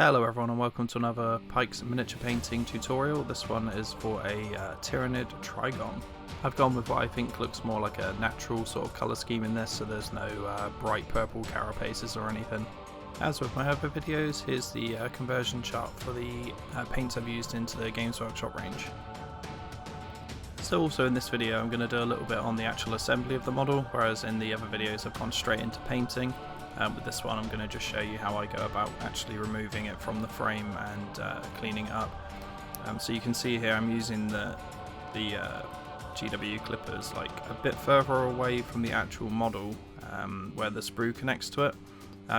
Hello everyone and welcome to another Pikes miniature painting tutorial. This one is for a Tyranid Trygon. I've gone with what I think looks more like a natural sort of colour scheme in this, so there's no bright purple carapaces or anything. As with my other videos, here's the conversion chart for the paints I've used into the Games Workshop range. So also in this video I'm going to do a little bit on the actual assembly of the model, whereas in the other videos I've gone straight into painting. With this one I'm going to just show you how I go about actually removing it from the frame and cleaning it up. So you can see here I'm using the GW clippers like a bit further away from the actual model where the sprue connects to it.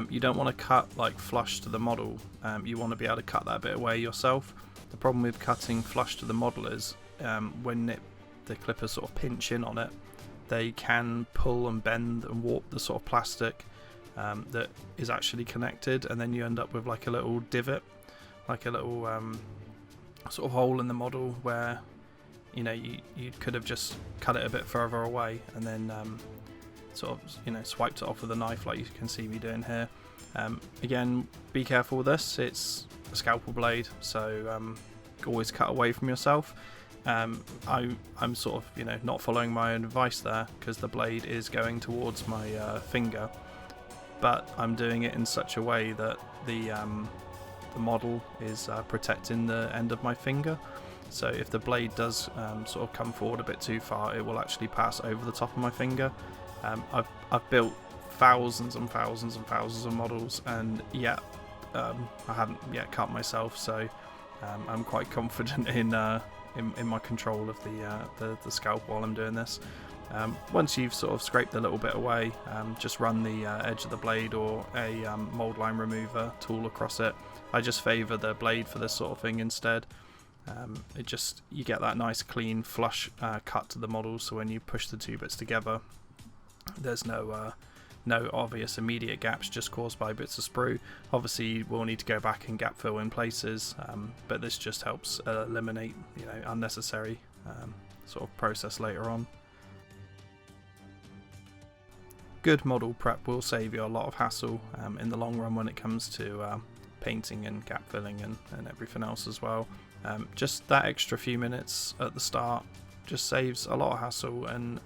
You don't want to cut like flush to the model, you want to be able to cut that bit away yourself. The problem with cutting flush to the model is when the clippers sort of pinch in on it, they can pull and bend and warp the sort of plastic that is actually connected, and then you end up with like a little divot, like a little sort of hole in the model where you could have just cut it a bit further away and then sort of swiped it off with a knife like you can see me doing here. Again, be careful with this, it's a scalpel blade, so always cut away from yourself. I'm sort of not following my own advice there because the blade is going towards my finger, but I'm doing it in such a way that the model is protecting the end of my finger. So if the blade does sort of come forward a bit too far, it will actually pass over the top of my finger. I've built thousands and thousands and thousands of models, and yet I haven't yet cut myself. So I'm quite confident in my control of the scalp while I'm doing this. Once you've sort of scraped a little bit away, just run the edge of the blade or a mold line remover tool across it. I just favour the blade for this sort of thing instead. You get that nice clean flush cut to the model, so when you push the two bits together there's no obvious immediate gaps just caused by bits of sprue. Obviously we'll need to go back and gap fill in places, but this just helps eliminate unnecessary sort of process later on. Good model prep will save you a lot of hassle in the long run when it comes to painting and gap filling and everything else as well. Just that extra few minutes at the start just saves a lot of hassle, and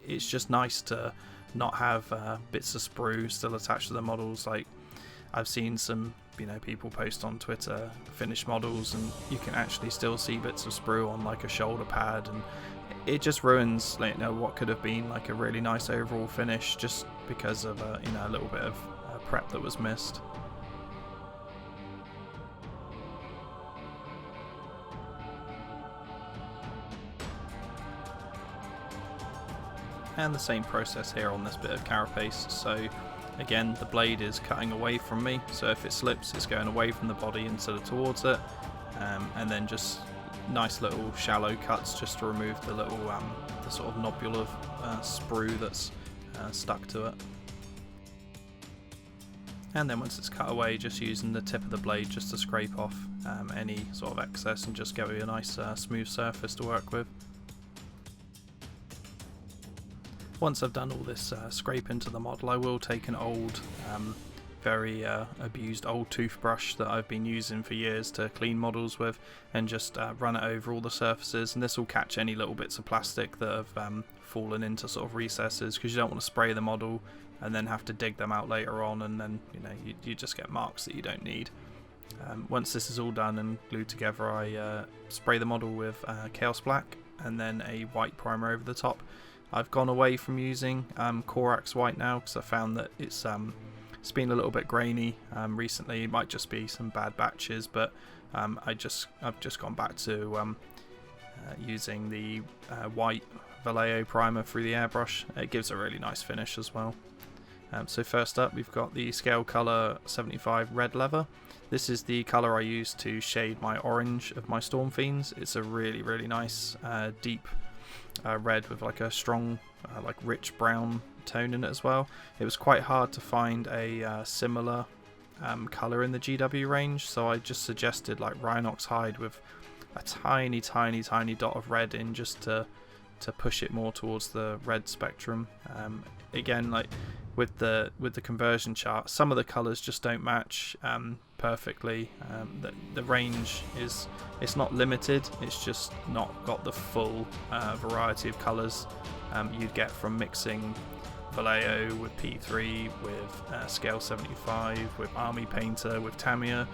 it's just nice to not have bits of sprue still attached to the models. Like I've seen some people post on Twitter finished models and you can actually still see bits of sprue on like a shoulder pad, and it just ruins what could have been like a really nice overall finish just because of a little bit of prep that was missed. And the same process here on this bit of carapace. So again, the blade is cutting away from me, so if it slips it's going away from the body instead of towards it, and then just nice little shallow cuts just to remove the little the sort of nobule of sprue that's stuck to it. And then once it's cut away, just using the tip of the blade just to scrape off any sort of excess and just give you a nice smooth surface to work with. Once I've done all this scrape into the model, I will take an old, very abused old toothbrush that I've been using for years to clean models with, and just run it over all the surfaces, and this will catch any little bits of plastic that have fallen into sort of recesses, because you don't want to spray the model and then have to dig them out later on, and then you just get marks that you don't need. Once this is all done and glued together, I spray the model with Chaos Black and then a white primer over the top. I've gone away from using Corax White now because I found that it's been a little bit grainy recently. It might just be some bad batches, but I've just gone back to using the white Vallejo primer through the airbrush. It gives a really nice finish as well. So first up we've got the Scale Colour 75 Red Leather. This is the colour I use to shade my orange of my Storm Fiends. It's a really nice deep red with like a strong like rich brown tone in it as well. It was quite hard to find a similar colour in the GW range, so I just suggested like Rhinox hide with a tiny dot of red in just to push it more towards the red spectrum. Again, like with the conversion chart, some of the colours just don't match perfectly. The range is, it's not limited, it's just not got the full variety of colours you'd get from mixing Vallejo with P3, with Scale 75, with Army Painter, with Tamiya.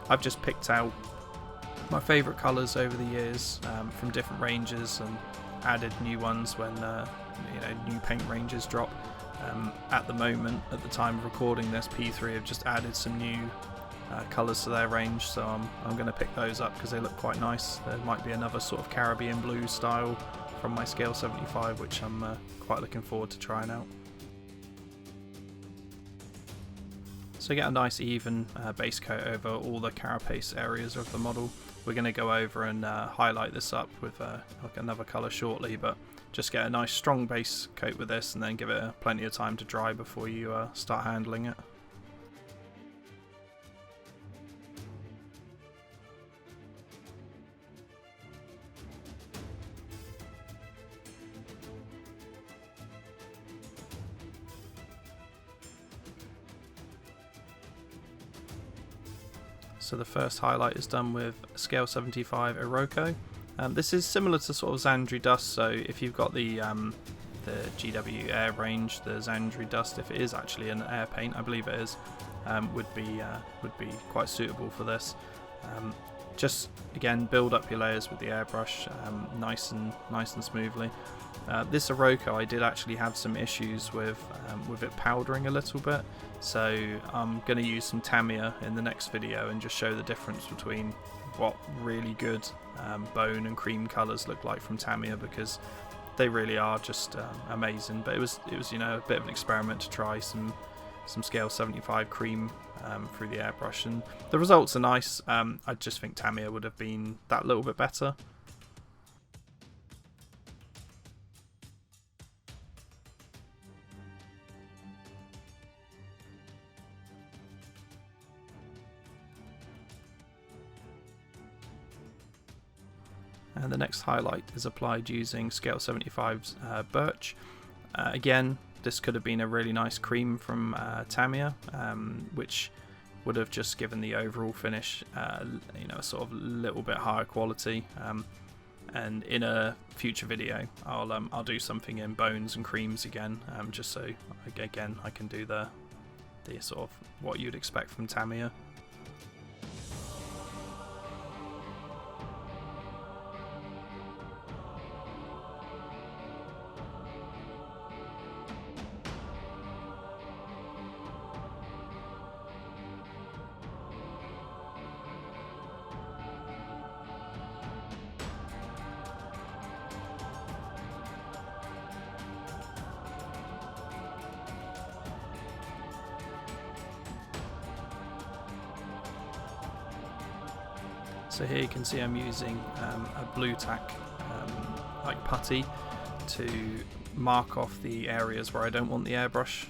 I've just picked out my favourite colours over the years from different ranges and added new ones when new paint ranges drop. At the moment, at the time of recording this, P3 have just added some new colours to their range, so I'm going to pick those up because they look quite nice. There might be another sort of Caribbean blue style from my Scale 75, which I'm quite looking forward to trying out. So get a nice even base coat over all the carapace areas of the model. We're going to go over and highlight this up with like another colour shortly, but just get a nice strong base coat with this and then give it plenty of time to dry before you start handling it. So the first highlight is done with Scale 75 Iroko. This is similar to sort of Zandri Dust, so if you've got the GW Air range, the Zandri Dust, if it is actually an air paint, I believe it is, would be quite suitable for this. Just again, build up your layers with the airbrush, nice and smoothly. This Iroko, I did actually have some issues with it powdering a little bit, so I'm going to use some Tamiya in the next video and just show the difference between what really good bone and cream colours look like from Tamiya, because they really are just amazing. But it was a bit of an experiment to try some Scale 75 cream through the airbrush, and the results are nice. I just think Tamiya would have been that little bit better. And the next highlight is applied using Scale 75's Birch. Again, this could have been a really nice cream from Tamiya, which would have just given the overall finish, a sort of little bit higher quality. And in a future video, I'll do something in bones and creams again, just so again I can do the sort of what you'd expect from Tamiya. So here you can see I'm using a blue tack like putty to mark off the areas where I don't want the airbrush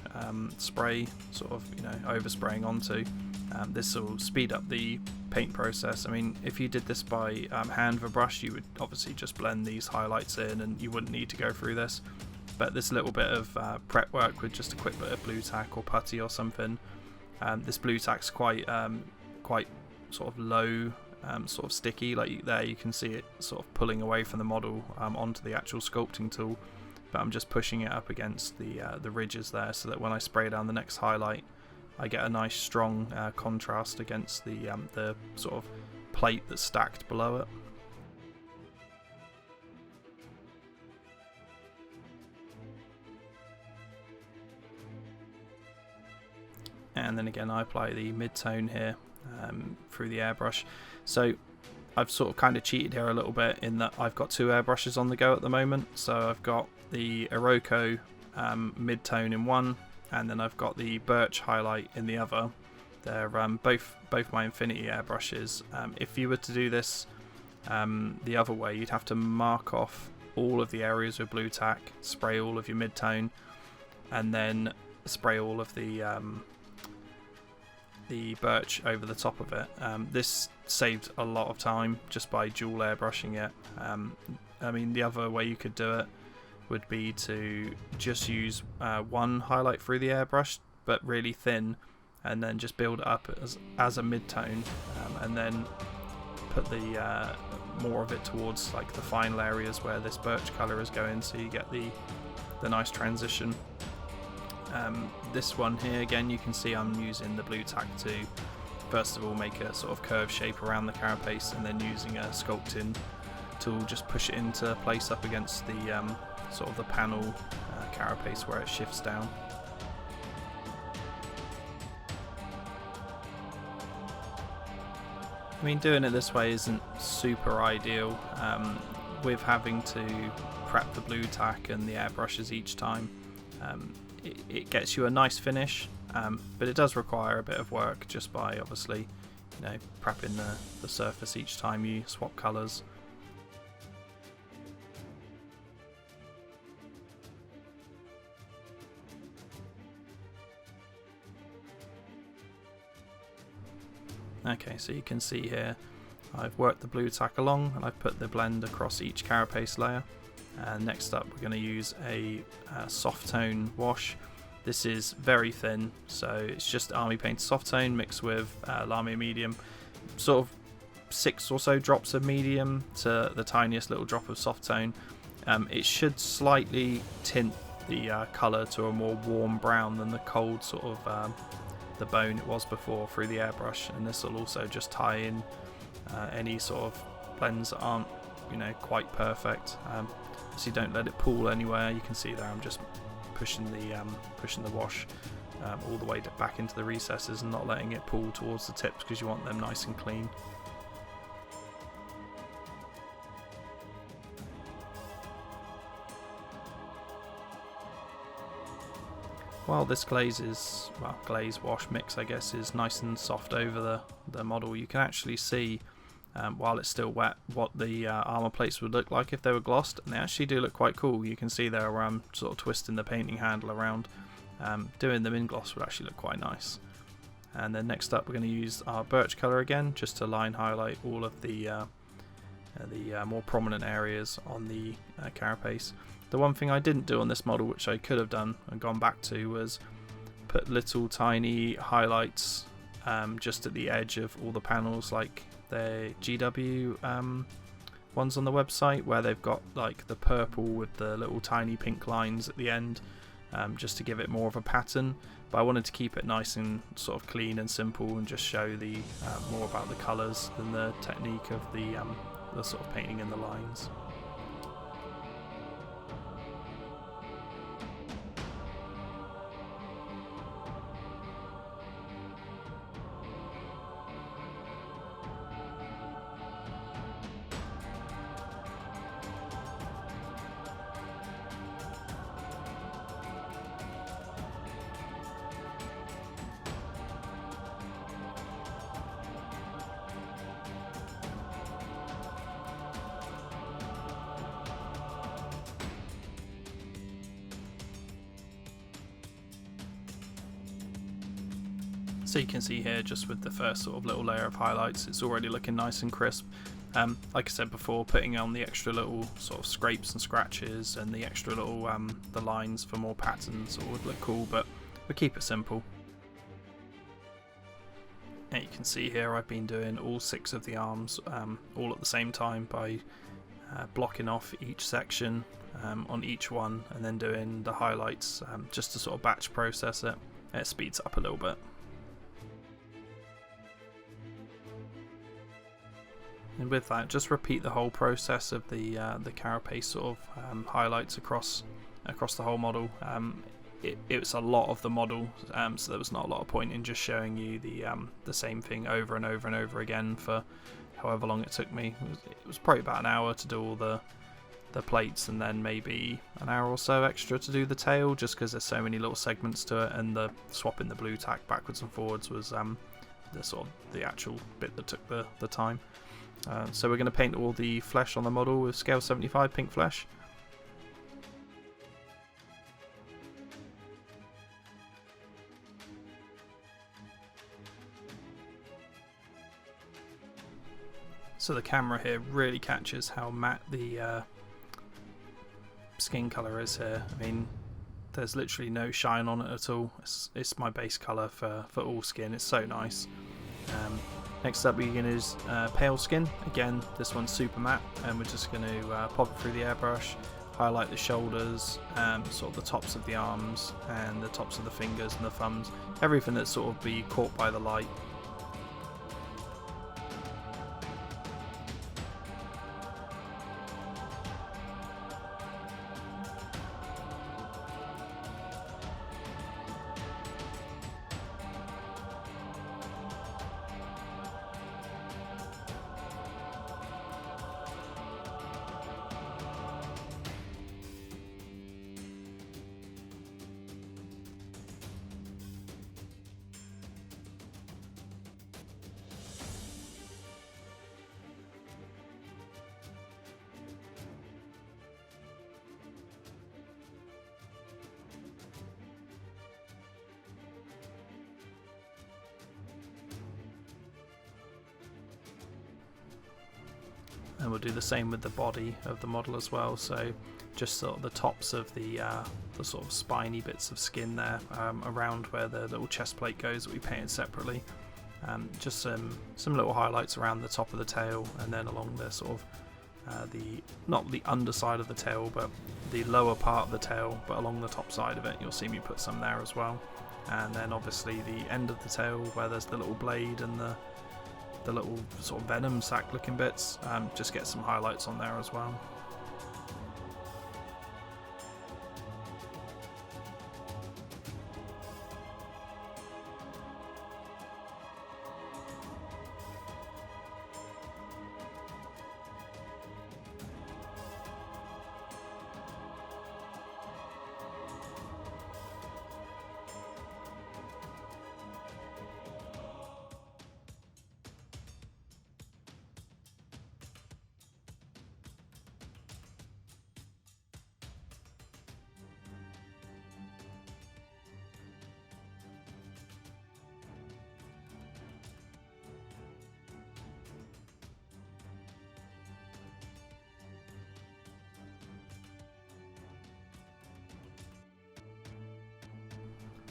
spray sort of overspraying onto. This will speed up the paint process. I mean, if you did this by hand with a brush, you would obviously just blend these highlights in and you wouldn't need to go through this. But this little bit of prep work with just a quick bit of blue tack or putty or something. This blue tack's quite sort of low, sort of sticky. Like there you can see it sort of pulling away from the model onto the actual sculpting tool, but I'm just pushing it up against the ridges there so that when I spray down the next highlight I get a nice strong contrast against the sort of plate that's stacked below it. And then again I apply the mid-tone here through the airbrush. So I've sort of kind of cheated here a little bit in that I've got two airbrushes on the go at the moment. So I've got the Iroko mid-tone in one, and then I've got the Birch highlight in the other. They're both my Infinity airbrushes. If you were to do this the other way, you'd have to mark off all of the areas with blue tack, spray all of your mid-tone, and then spray all of the Birch over the top of it. This saved a lot of time just by dual airbrushing it. I mean, the other way you could do it would be to just use one highlight through the airbrush, but really thin, and then just build it up as a mid-tone, and then put the more of it towards like the final areas where this birch colour is going, so you get the nice transition. This one here, again, you can see I'm using the blue tack to first of all make a sort of curved shape around the carapace, and then using a sculpting tool just push it into place up against the sort of the panel carapace where it shifts down. I mean, doing it this way isn't super ideal, with having to prep the blue tack and the airbrushes each time. It gets you a nice finish, but it does require a bit of work just by obviously, you know, prepping the surface each time you swap colours. Okay, so you can see here I've worked the blue tack along and I've put the blend across each carapace layer. And next up we're going to use a soft tone wash. This is very thin, so it's just army paint soft tone mixed with Lamia medium, sort of 6 or so drops of medium to the tiniest little drop of soft tone. It should slightly tint the colour to a more warm brown than the cold sort of the bone it was before through the airbrush, and this will also just tie in any sort of blends that aren't, you know, quite perfect. So you don't let it pool anywhere. You can see there I'm just pushing the wash all the way back into the recesses and not letting it pool towards the tips, because you want them nice and clean. While this glaze wash mix, I guess, is nice and soft over the model, you can actually see, while it's still wet, what the armour plates would look like if they were glossed, and they actually do look quite cool. You can see there where I'm sort of twisting the painting handle around. Doing them in gloss would actually look quite nice. And then next up we're going to use our birch colour again, just to line highlight all of the more prominent areas on the carapace. The one thing I didn't do on this model, which I could have done and gone back to, was put little tiny highlights just at the edge of all the panels, like the GW ones on the website, where they've got like the purple with the little tiny pink lines at the end, just to give it more of a pattern. But I wanted to keep it nice and sort of clean and simple, and just show the more about the colours than the technique of the sort of painting in the lines. So you can see here, just with the first sort of little layer of highlights, it's already looking nice and crisp. Like I said before, putting on the extra little sort of scrapes and scratches and the extra little the lines for more patterns would look cool, but we keep it simple. And you can see here I've been doing all 6 of the arms all at the same time by blocking off each section on each one, and then doing the highlights just to sort of batch process it. It speeds up a little bit. And with that, just repeat the whole process of the carapace sort of highlights across the whole model. It was a lot of the model, so there was not a lot of point in just showing you the same thing over and over and over again for however long it took me. It was probably about an hour to do all the plates, and then maybe an hour or so extra to do the tail, just because there's so many little segments to it, and the swapping the blue tack backwards and forwards was the actual bit that took the time. So we're going to paint all the flesh on the model with scale 75 pink flesh. So the camera here really catches how matte the skin colour is here. I mean, there's literally no shine on it at all. It's my base colour for all skin. It's so nice. Next up, we're going to use pale skin. Again, this one's super matte, and we're just going to pop it through the airbrush, highlight the shoulders, sort of the tops of the arms, and the tops of the fingers and the thumbs. Everything that's sort of be caught by the light. And we'll do the same with the body of the model as well, so just sort of the tops of the sort of spiny bits of skin there, around where the little chest plate goes that we painted separately. Just some little highlights around the top of the tail, and then along the sort of not the underside of the tail, but the lower part of the tail, but along the top side of it. You'll see me put some there as well. And then obviously the end of the tail where there's the little blade and the little sort of venom sac looking bits, just get some highlights on there as well.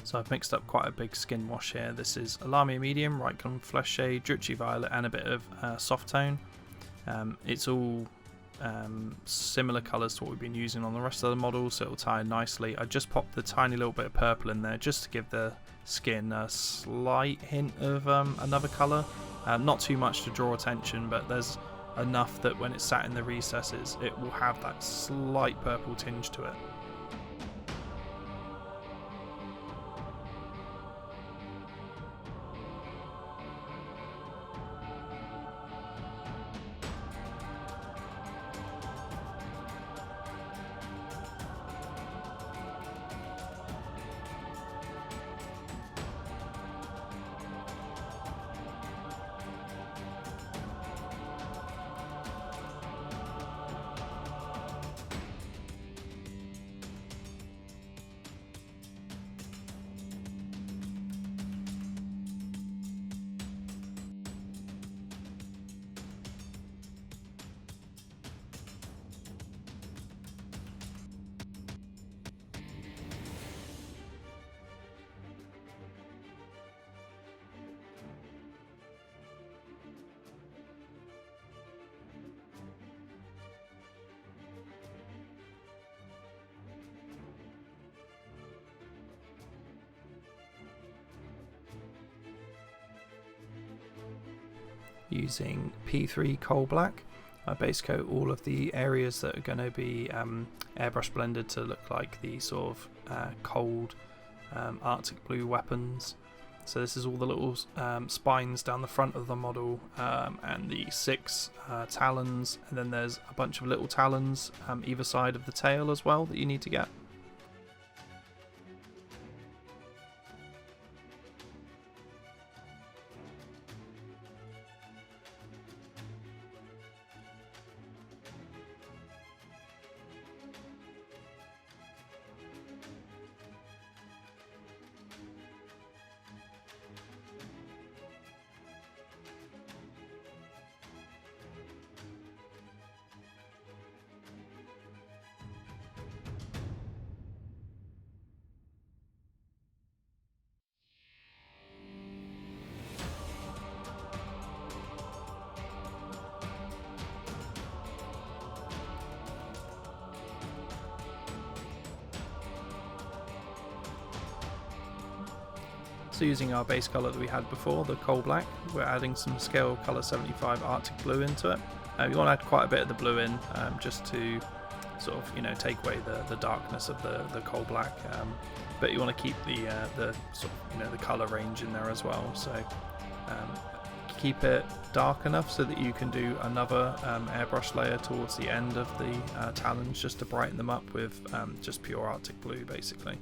So I've mixed up quite a big skin wash here. This is Alarmia Medium, Rycon Flesh Shade, Druchii Violet, and a bit of Soft Tone. It's all similar colours to what we've been using on the rest of the model, so it'll tie in nicely. I just popped the tiny little bit of purple in there just to give the skin a slight hint of another colour. Not too much to draw attention, but there's enough that when it's sat in the recesses, it will have that slight purple tinge to it. Using P3 Coal Black, I base coat all of the areas that are going to be airbrush blended to look like the sort of cold Arctic blue weapons. So this is all the little spines down the front of the model, and the 6 talons, and then there's a bunch of little talons either side of the tail as well that you need to get. So using our base colour that we had before, the coal black, we're adding some scale colour 75 Arctic blue into it. You want to add quite a bit of the blue in, just to sort of, you know, take away the darkness of the coal black, but you want to keep the sort of, you know, the colour range in there as well. So keep it dark enough so that you can do another airbrush layer towards the end of the talons, just to brighten them up with just pure Arctic blue basically.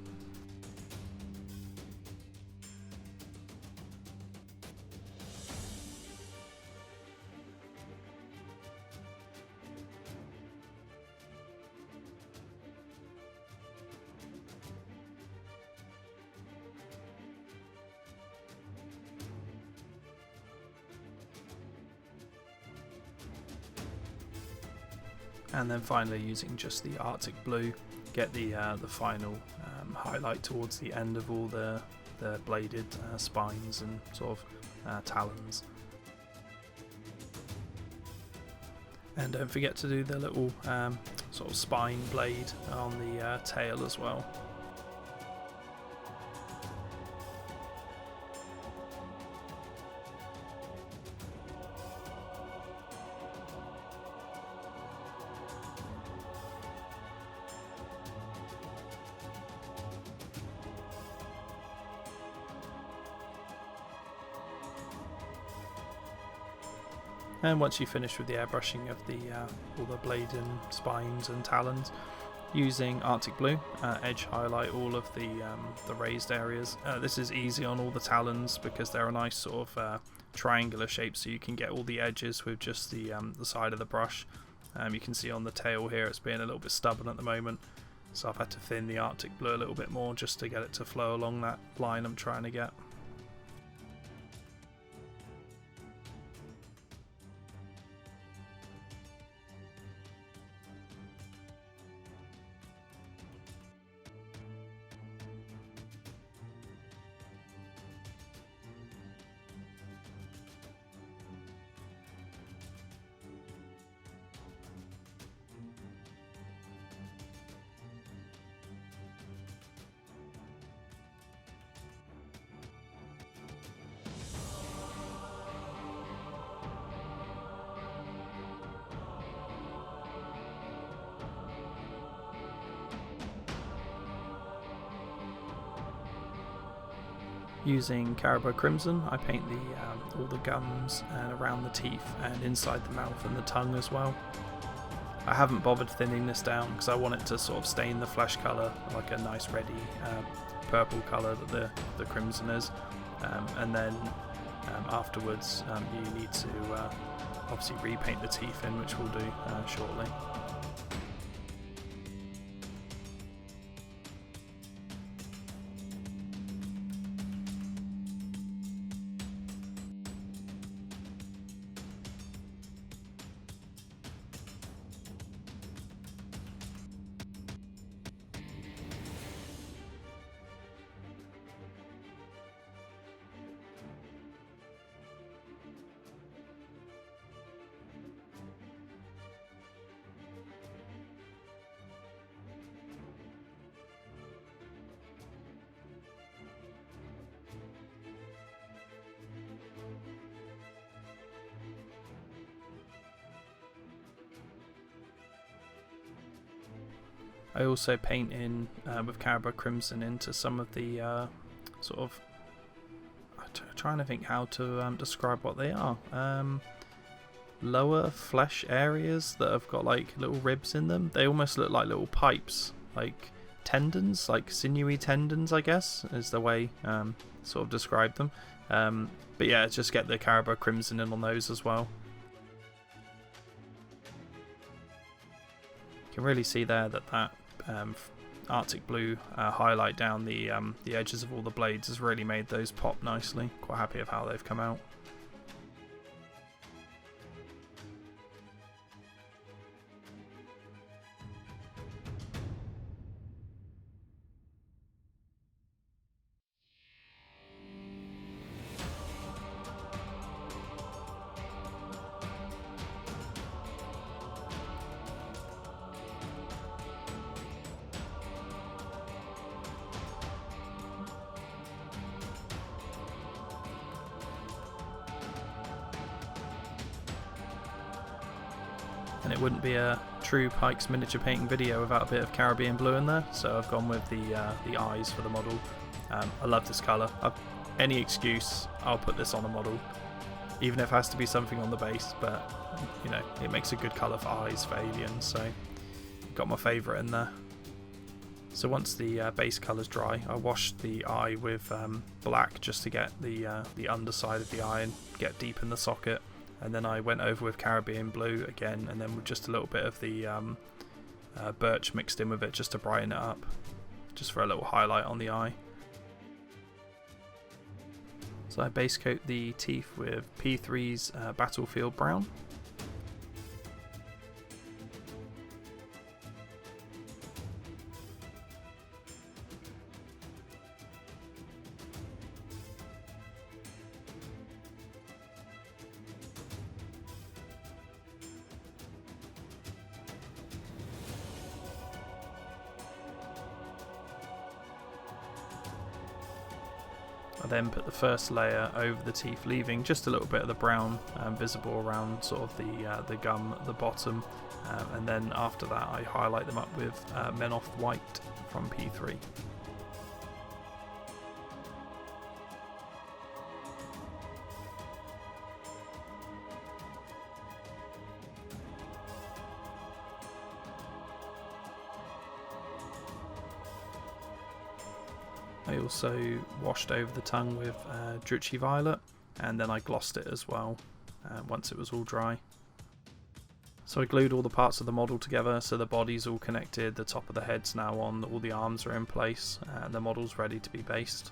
And then finally, using just the Arctic blue, get the final highlight towards the end of all the bladed spines and sort of talons. And don't forget to do the little sort of spine blade on the tail as well. And once you finish with the airbrushing of all the blade and spines and talons, using Arctic blue, edge highlight all of the raised areas. This is easy on all the talons because they're a nice sort of triangular shape, so you can get all the edges with just the side of the brush. You can see on the tail here it's being a little bit stubborn at the moment, so I've had to thin the Arctic blue a little bit more just to get it to flow along that line I'm trying to get. Using Caribou Crimson, I paint all the gums and around the teeth and inside the mouth and the tongue as well. I haven't bothered thinning this down because I want it to sort of stain the flesh colour like a nice reddy purple colour that the crimson is, and then afterwards you need to obviously repaint the teeth in, which we'll do shortly. I also paint in with Caribou Crimson into some of the sort of, trying to think how to describe what they are. Lower flesh areas that have got like little ribs in them. They almost look like little pipes, like tendons, like sinewy tendons, I guess is the way sort of describe them. But yeah, just get the Caribou Crimson in on those as well. You can really see there that Arctic blue highlight down the edges of all the blades has really made those pop nicely. Quite happy with how they've come out. and it wouldn't be a true Pike's miniature painting video without a bit of Caribbean blue in there, so I've gone with the eyes for the model. I love this colour. Any excuse, I'll put this on a model, even if it has to be something on the base, but you know, it makes a good colour for eyes for aliens, so got my favourite in there. So once the base colour's dry, I washed the eye with black just to get the underside of the eye and get deep in the socket, and then I went over with Caribbean blue again, and then with just a little bit of the birch mixed in with it just to brighten it up, just for a little highlight on the eye. So I base coat the teeth with P3's Battlefield Brown. I then put the first layer over the teeth, leaving just a little bit of the brown visible around sort of the gum at the bottom, and then after that I highlight them up with Menoth White from P3. I also washed over the tongue with Drucci Violet, and then I glossed it as well once it was all dry. So I glued all the parts of the model together, so the body's all connected, the top of the head's now on, all the arms are in place, and the model's ready to be based.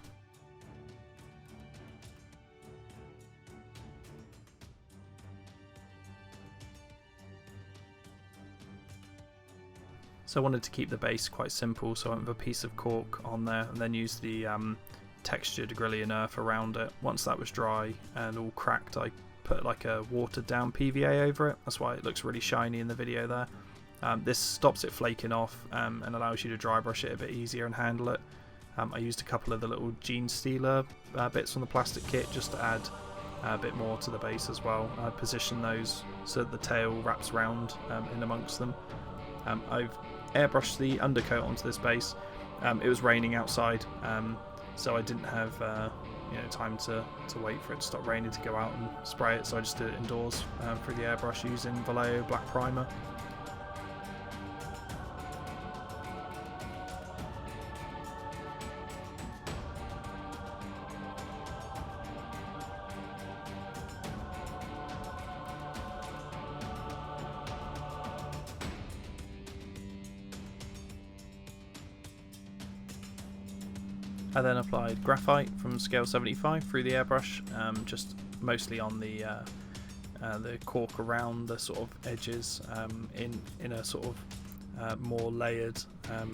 So I wanted to keep the base quite simple, so I went with a piece of cork on there and then used the textured Grillian earth around it. Once that was dry and all cracked, I put like a watered down PVA over it. That's why it looks really shiny in the video there. This stops it flaking off and allows you to dry brush it a bit easier and handle it. I used a couple of the little gene stealer bits from the plastic kit just to add a bit more to the base as well. I positioned those so that the tail wraps around in amongst them. I've airbrushed the undercoat onto this base. It was raining outside, so I didn't have time to wait for it to stop raining to go out and spray it, so I just did it indoors through the airbrush using Vallejo black primer. I then applied graphite from scale 75 through the airbrush, just mostly on the cork around the sort of edges, in a sort of more layered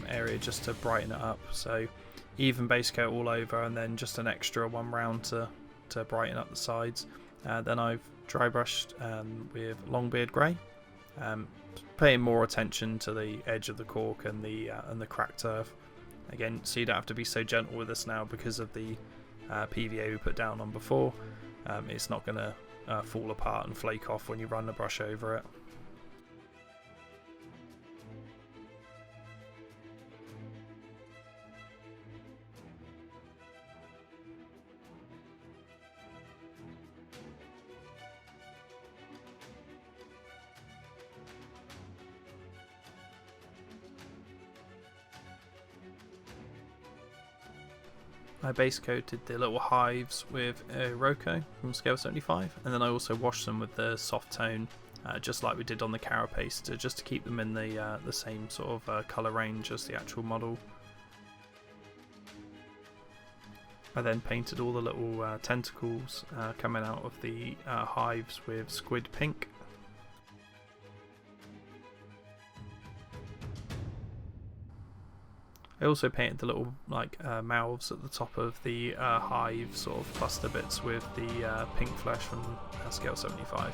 area just to brighten it up. So even base coat all over, and then just an extra one round to brighten up the sides. Then I've dry brushed with Longbeard Grey, paying more attention to the edge of the cork and the cracked earth. Again, so you don't have to be so gentle with this now because of the PVA we put down on before. It's not going to fall apart and flake off when you run the brush over it. I base coated the little hives with Rocco from scale 75, and then I also washed them with the soft tone, just like we did on the carapace, just to keep them in the same sort of colour range as the actual model. I then painted all the little tentacles coming out of the hives with Squid Pink. I also painted the little mouths at the top of the hive sort of cluster bits with the pink flesh from scale 75.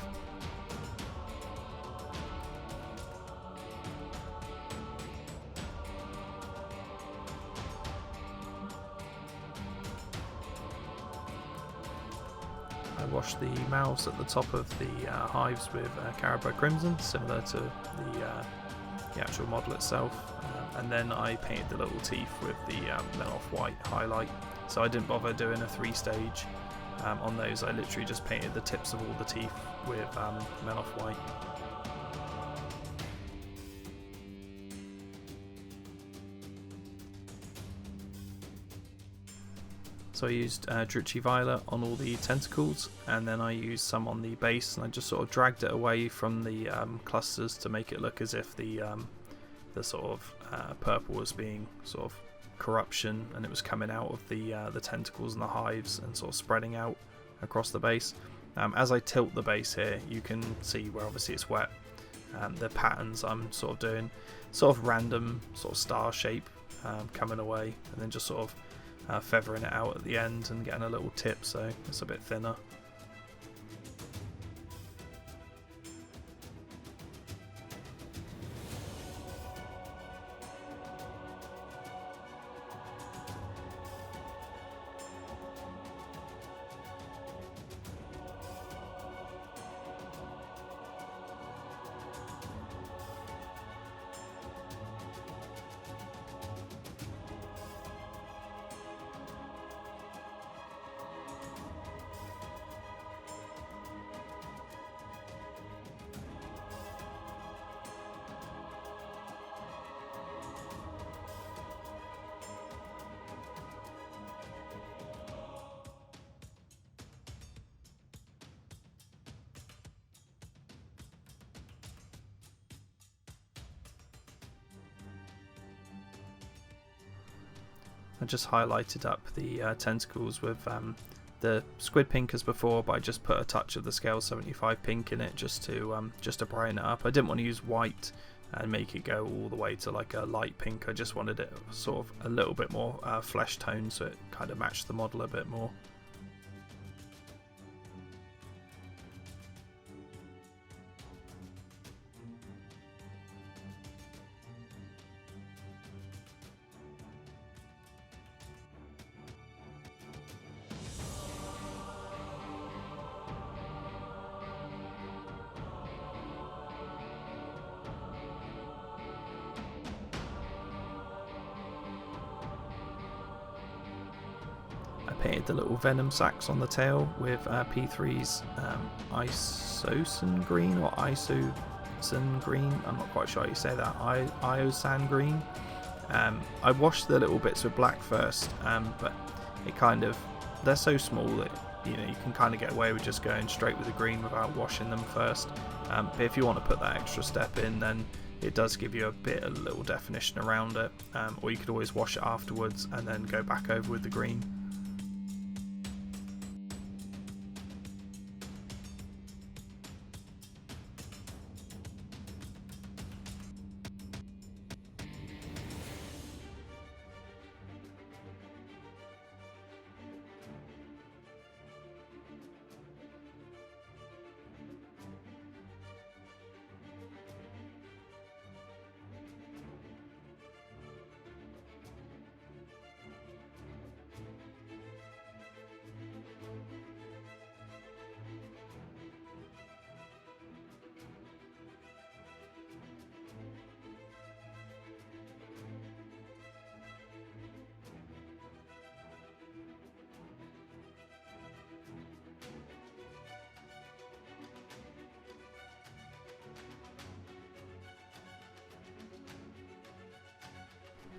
I washed the mouths at the top of the hives with Caribou Crimson, similar to the actual model itself, and then I painted the little teeth with the Menoth White highlight. So I didn't bother doing a 3-stage on those. I literally just painted the tips of all the teeth with Menoth White. So I used Druchii Violet on all the tentacles, and then I used some on the base, and I just sort of dragged it away from the clusters to make it look as if the sort of purple was being sort of corruption, and it was coming out of the tentacles and the hives and sort of spreading out across the base. As I tilt the base here, you can see where obviously it's wet. The patterns I'm sort of doing, sort of random sort of star shape coming away, and then just sort of feathering it out at the end and getting a little tip so it's a bit thinner. I just highlighted up the tentacles with the squid pink as before, but I just put a touch of the scale 75 pink in it just to brighten it up. I didn't want to use white and make it go all the way to like a light pink. I just wanted it sort of a little bit more flesh tone, so it kind of matched the model a bit more. Painted the little venom sacs on the tail with P3's Isosan green or Isosan green. I'm not quite sure how you say that. Iosan green. I washed the little bits with black first, but it kind of, they're so small that you can kind of get away with just going straight with the green without washing them first. But if you want to put that extra step in, then it does give you a little definition around it. Or you could always wash it afterwards and then go back over with the green.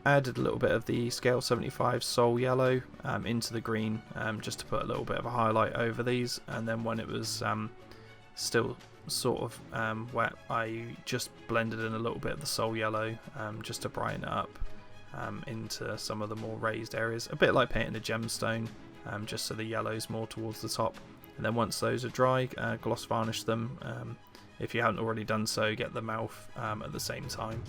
I added a little bit of the scale 75 Soul Yellow into the green, just to put a little bit of a highlight over these, and then when it was still sort of wet, I just blended in a little bit of the Soul Yellow just to brighten it up into some of the more raised areas, a bit like painting a gemstone, just so the yellow's more towards the top. And then once those are dry, gloss varnish them. If you haven't already done so, get the mouth at the same time.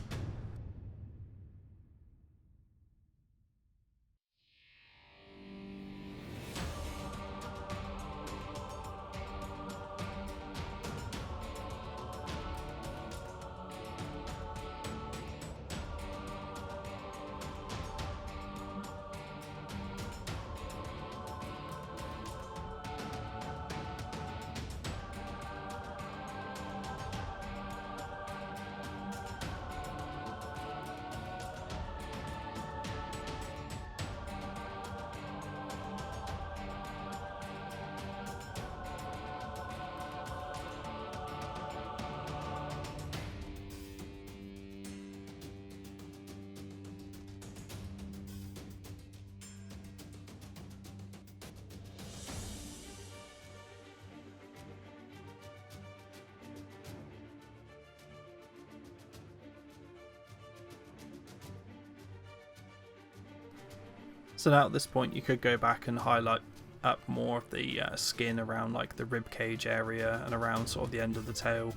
So now at this point you could go back and highlight up more of the skin around like the rib cage area and around sort of the end of the tail.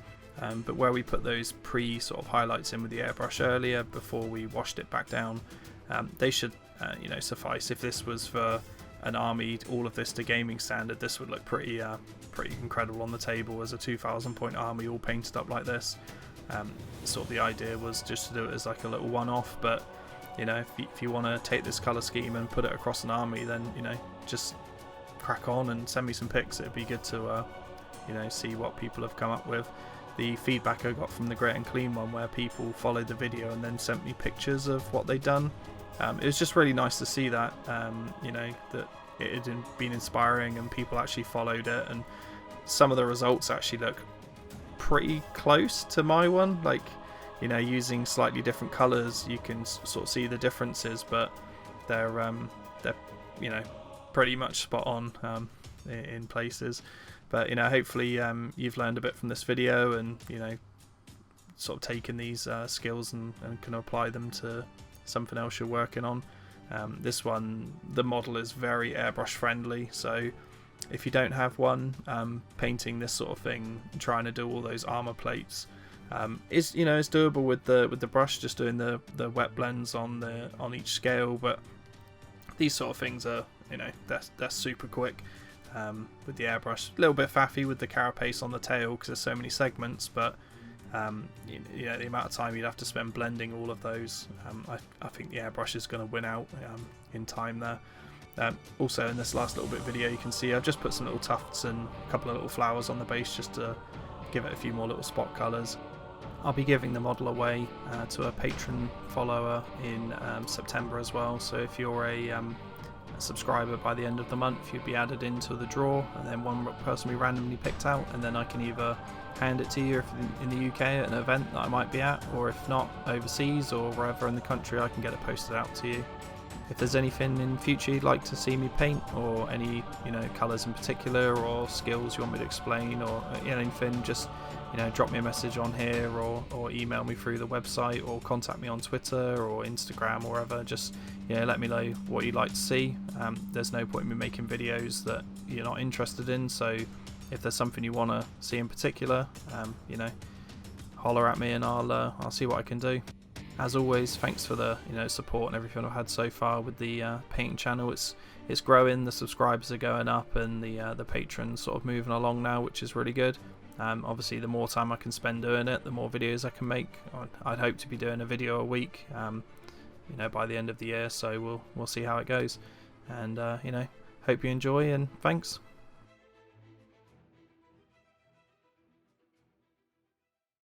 But where we put those sort of highlights in with the airbrush earlier before we washed it back down, they should suffice. If this was for an army, all of this to gaming standard, this would look pretty incredible on the table as a 2,000 point army all painted up like this. Sort of the idea was just to do it as like a little one-off, but if you want to take this color scheme and put it across an army, then just crack on and send me some pics. It'd be good to see what people have come up with. The feedback I got from the Great and Clean one, where people followed the video and then sent me pictures of what they'd done, it was just really nice to see that that it had been inspiring and people actually followed it, and some of the results actually look pretty close to my one. Like, using slightly different colors, you can sort of see the differences, but they're pretty much spot on in places. But hopefully you've learned a bit from this video, and sort of taken these skills and can apply them to something else you're working on. This one, the model is very airbrush friendly, so if you don't have one, painting this sort of thing, trying to do all those armor plates, is it's doable with the brush, just doing the wet blends on each scale. But these sort of things are that's super quick. With the airbrush, a little bit faffy with the carapace on the tail because there's so many segments, but the amount of time you'd have to spend blending all of those, I think the airbrush is going to win out in time there. Also in this last little bit video, you can see I've just put some little tufts and a couple of little flowers on the base just to give it a few more little spot colours. I'll be giving the model away to a patron follower in September as well, so if you're a subscriber by the end of the month, you'd be added into the draw, and then one person will be randomly picked out, and then I can either hand it to you if in the UK at an event that I might be at, or if not, overseas or wherever in the country, I can get it posted out to you. If there's anything in future you'd like to see me paint, or any colours in particular, or skills you want me to explain, or anything, just drop me a message on here, or email me through the website, or contact me on Twitter or Instagram or wherever. Just let me know what you'd like to see. There's no point in me making videos that you're not interested in, so if there's something you want to see in particular, holler at me and I'll see what I can do. As always, thanks for the support and everything I've had so far with the painting channel. It's growing, the subscribers are going up, and the patrons sort of moving along now, which is really good. Obviously, the more time I can spend doing it, the more videos I can make. I'd hope to be doing a video a week, by the end of the year. So we'll see how it goes, and hope you enjoy, and thanks.